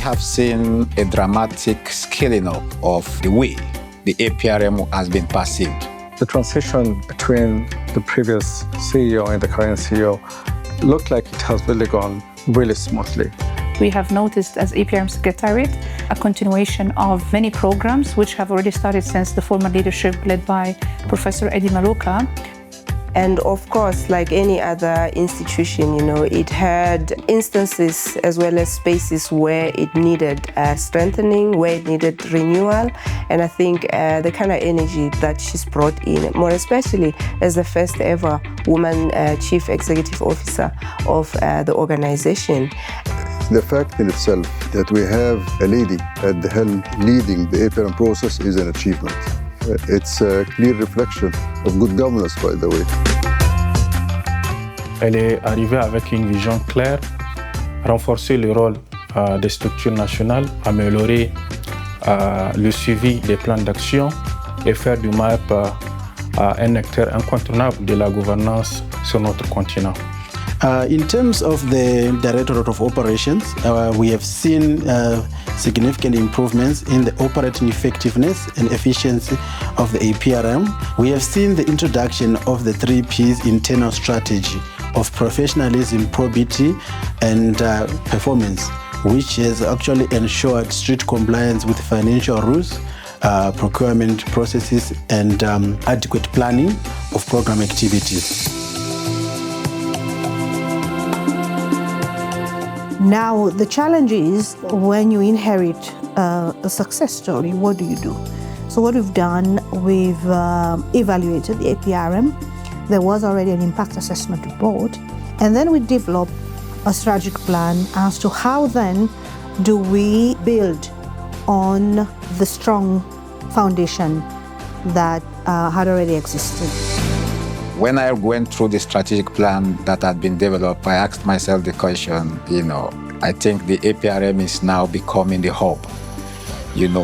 have seen a dramatic scaling up of the way the APRM has been perceived. The transition between the previous CEO and the current CEO looked like it has really gone really smoothly. We have noticed as APRM Secretariat a continuation of many programs which have already started since the former leadership led by Professor Eddie Maluka. And of course, like any other institution, it had instances as well as spaces where it needed strengthening, where it needed renewal. And I think the kind of energy that she's brought in, more especially as the first ever woman chief executive officer of the organization. The fact in itself that we have a lady at the helm leading the APRM process is an achievement. It's a clear reflection of good governance, by the way. Elle est arrivée avec une vision claire, renforcer le rôle des structures nationales, améliorer le suivi des plans d'action et faire du Maep un acteur incontournable de la gouvernance sur notre continent. In terms of the Directorate of Operations, we have seen significant improvements in the operating effectiveness and efficiency of the APRM. We have seen the introduction of the 3Ps internal strategy of professionalism, probity, and performance, which has actually ensured strict compliance with financial rules, procurement processes, and adequate planning of program activities. Now, the challenge is when you inherit a success story, what do you do? So what we've done, we've evaluated the APRM. There was already an impact assessment report. And then we developed a strategic plan as to how then do we build on the strong foundation that had already existed. When I went through the strategic plan that had been developed, I asked myself the question, I think the APRM is now becoming the hub,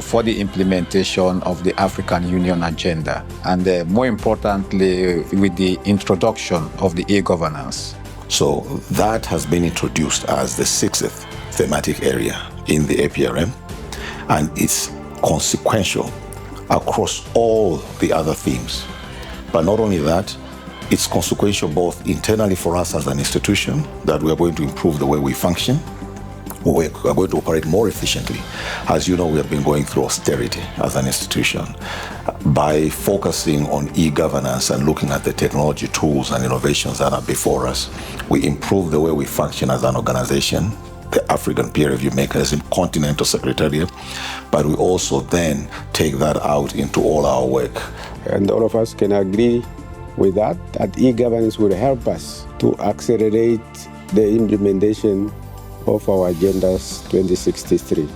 for the implementation of the African Union agenda. And more importantly, with the introduction of the e-governance. So that has been introduced as the sixth thematic area in the APRM, and it's consequential across all the other themes. But not only that, it's consequential both internally for us as an institution, that we are going to improve the way we function. We are going to operate more efficiently. As you know, we have been going through austerity as an institution. By focusing on e-governance and looking at the technology tools and innovations that are before us, we improve the way we function as an organization, the African peer review mechanism, continental secretariat, but we also then take that out into all our work. And all of us can agree with that e-governance will help us to accelerate the implementation of our Agendas 2063.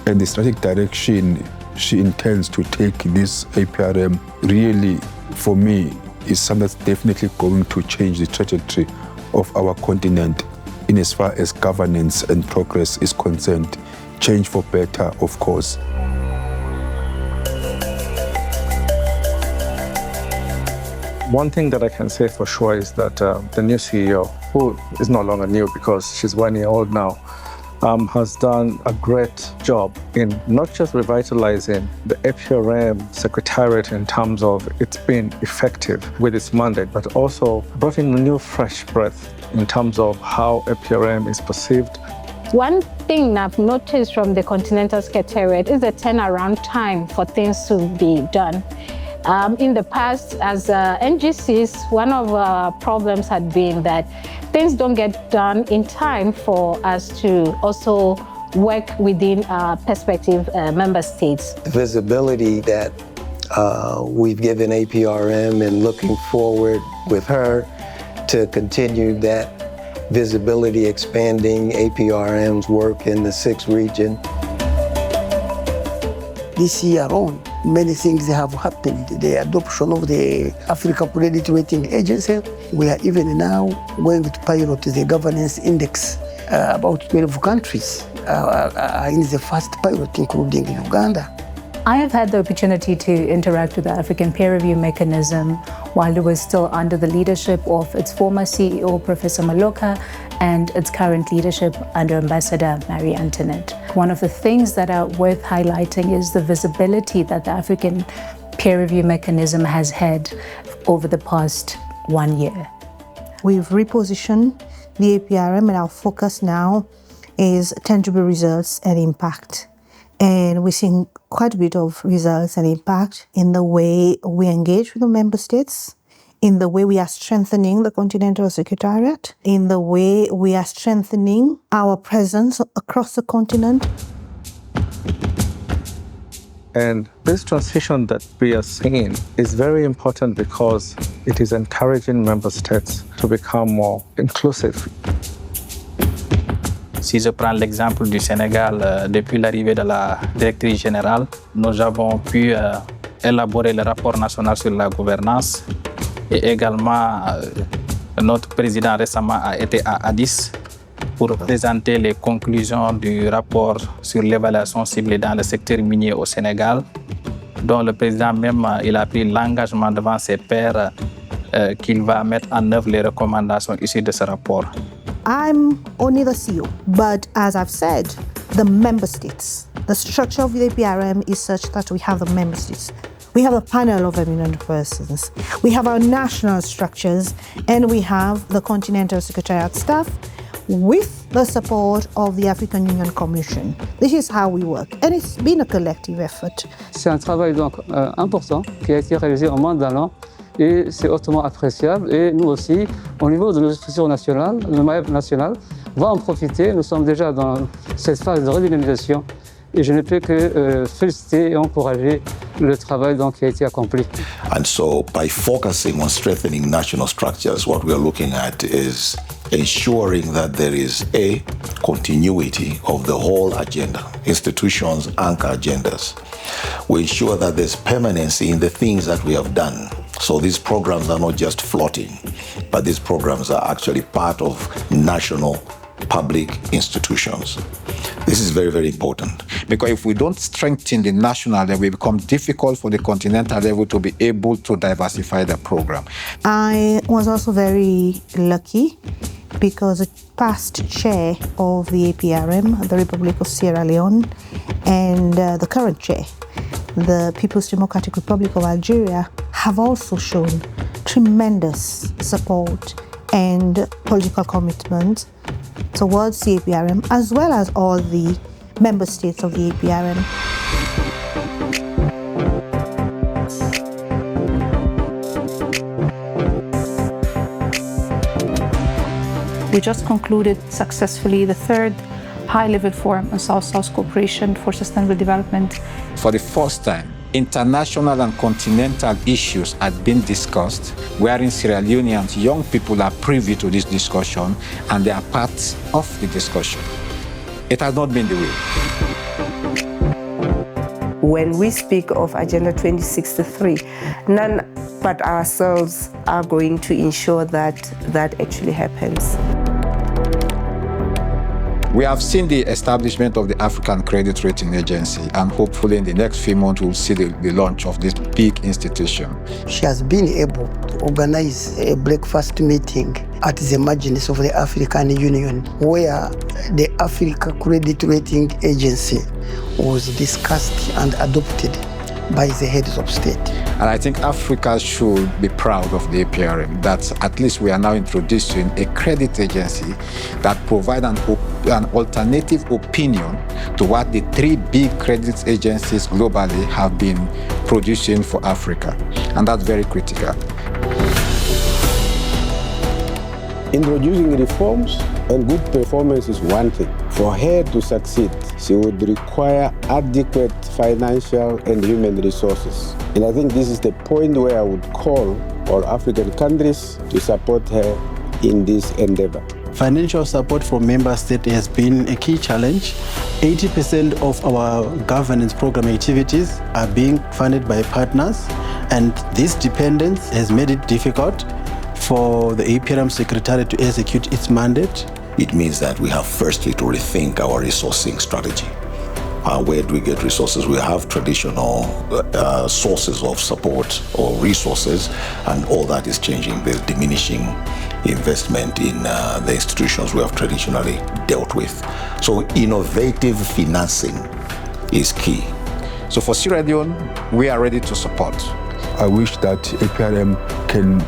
And the strategic direction she intends to take this APRM really, for me, is something that's definitely going to change the trajectory of our continent in as far as governance and progress is concerned. Change for better, of course. One thing that I can say for sure is that the new CEO, who is no longer new because she's 1 year old now, has done a great job in not just revitalizing the APRM Secretariat in terms of it's been effective with its mandate, but also brought in a new fresh breath in terms of how APRM is perceived. One thing I've noticed from the Continental Secretariat is the turnaround time for things to be done. In the past, as NGCs, one of our problems had been that things don't get done in time for us to also work within prospective member states. The visibility that we've given APRM and looking forward with her to continue that visibility, expanding APRM's work in the 6th region. This year on, many things have happened. The adoption of the African Credit Rating Agency. We are even now going to pilot the governance index. About 12 countries are in the first pilot, including Uganda. I have had the opportunity to interact with the African peer review mechanism while it was still under the leadership of its former CEO, Professor Maloka, and its current leadership under Ambassador Marie-Antoinette. One of the things that are worth highlighting is the visibility that the African peer review mechanism has had over the past 1 year. We've repositioned the APRM, and our focus now is tangible results and impact. And we're seeing quite a bit of results and impact in the way we engage with the member states, in the way we are strengthening the Continental Secretariat, in the way we are strengthening our presence across the continent. And this transition that we are seeing is very important because it is encouraging member states to become more inclusive. Si je prends l'exemple du Sénégal, depuis l'arrivée de la directrice générale, nous avons pu élaborer le rapport national sur la gouvernance et également notre président récemment a été à Addis pour présenter les conclusions du rapport sur l'évaluation ciblée dans le secteur minier au Sénégal, dont le président même il a pris l'engagement devant ses pairs qu'il va mettre en œuvre les recommandations issues de ce rapport. I'm only the CEO, but as I've said, the member states, the structure of the APRM is such that we have the member states. We have a panel of eminent persons. We have our national structures, and we have the Continental Secretariat staff with the support of the African Union Commission. This is how we work, and it's been a collective effort. C'est un travail donc important qui a été réalisé en moins d'un an. Et c'est hautement appréciable. Et nous aussi, au niveau de nos structures nationales, le Maep national va en profiter. Nous sommes déjà dans cette phase de redynamisation. Et je ne peux que féliciter et encourager le travail donc, qui a été accompli. And so, by focusing on strengthening national structures, what we are looking at is ensuring that there is a continuity of the whole agenda. Institutions anchor agendas. We ensure that there's permanency in the things that we have done. So these programs are not just floating, but these programs are actually part of national public institutions. This is very, very important. Because if we don't strengthen the national level, it becomes difficult for the continental level to be able to diversify the program. I was also very lucky because the past chair of the APRM, the Republic of Sierra Leone, and the current chair, the People's Democratic Republic of Algeria, have also shown tremendous support and political commitment towards the APRM, as well as all the member states of the APRM. We just concluded successfully the third high-level forum on South-South cooperation for sustainable development. For the first time, international and continental issues had been discussed, wherein Sierra Leoneans, young people are privy to this discussion and they are part of the discussion. It has not been the way. When we speak of Agenda 2063, none but ourselves are going to ensure that that actually happens. We have seen the establishment of the African Credit Rating Agency, and hopefully in the next few months we'll see the launch of this big institution. She has been able to organize a breakfast meeting at the margins of the African Union, where the Africa Credit Rating Agency was discussed and adopted by the heads of state. And I think Africa should be proud of the APRM, that at least we are now introducing a credit agency that provides an alternative opinion to what the three big credit agencies globally have been producing for Africa. And that's very critical. Introducing reforms and good performance is one thing. For her to succeed, she would require adequate financial and human resources. And I think this is the point where I would call all African countries to support her in this endeavor. Financial support from member states has been a key challenge. 80% of our governance program activities are being funded by partners, and this dependence has made it difficult for the APRM Secretariat to execute its mandate. It means that we have firstly to rethink our resourcing strategy. Where do we get resources? We have traditional sources of support or resources, and all that is changing. There's diminishing investment in the institutions we have traditionally dealt with. So innovative financing is key. So for Sierra Leone, we are ready to support. I wish that APRM can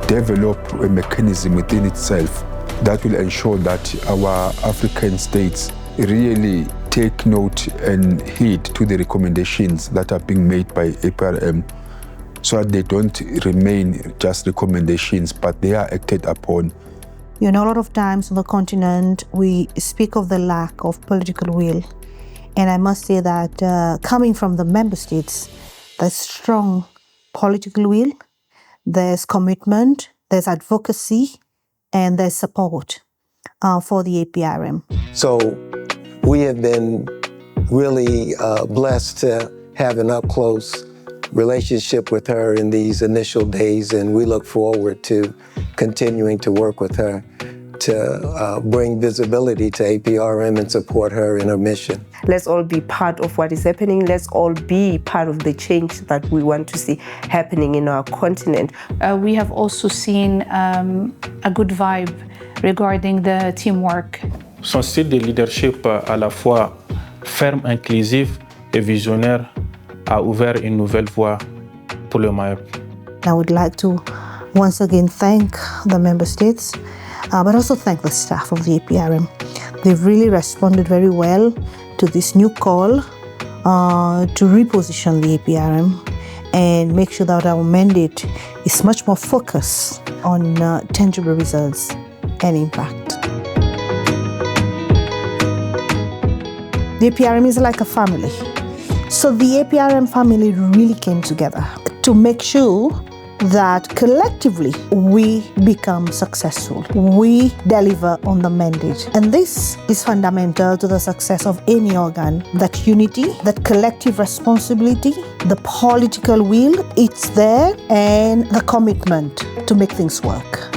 develop a mechanism within itself that will ensure that our African states really take note and heed to the recommendations that are being made by APRM, so that they don't remain just recommendations, but they are acted upon. You know, a lot of times on the continent, we speak of the lack of political will. And I must say that coming from the member states, there's strong political will, there's commitment, there's advocacy, and there's support for the APRM. So we have been really blessed to have an up-close relationship with her in these initial days, and we look forward to continuing to work with her to bring visibility to APRM and support her in her mission. Let's all be part of what is happening. Let's all be part of the change that we want to see happening in our continent. We have also seen a good vibe regarding the teamwork. Son style de leadership à la fois ferme, inclusif et visionnaire a ouvert une nouvelle voie pour le Maep. I would like to once again thank the member states, but also thank the staff of the APRM. They've really responded very well to this new call to reposition the APRM and make sure that our mandate is much more focused on tangible results and impact. The APRM is like a family. So the APRM family really came together to make sure that collectively we become successful. We deliver on the mandate. And this is fundamental to the success of any organ. That unity, that collective responsibility, the political will, it's there, and the commitment to make things work.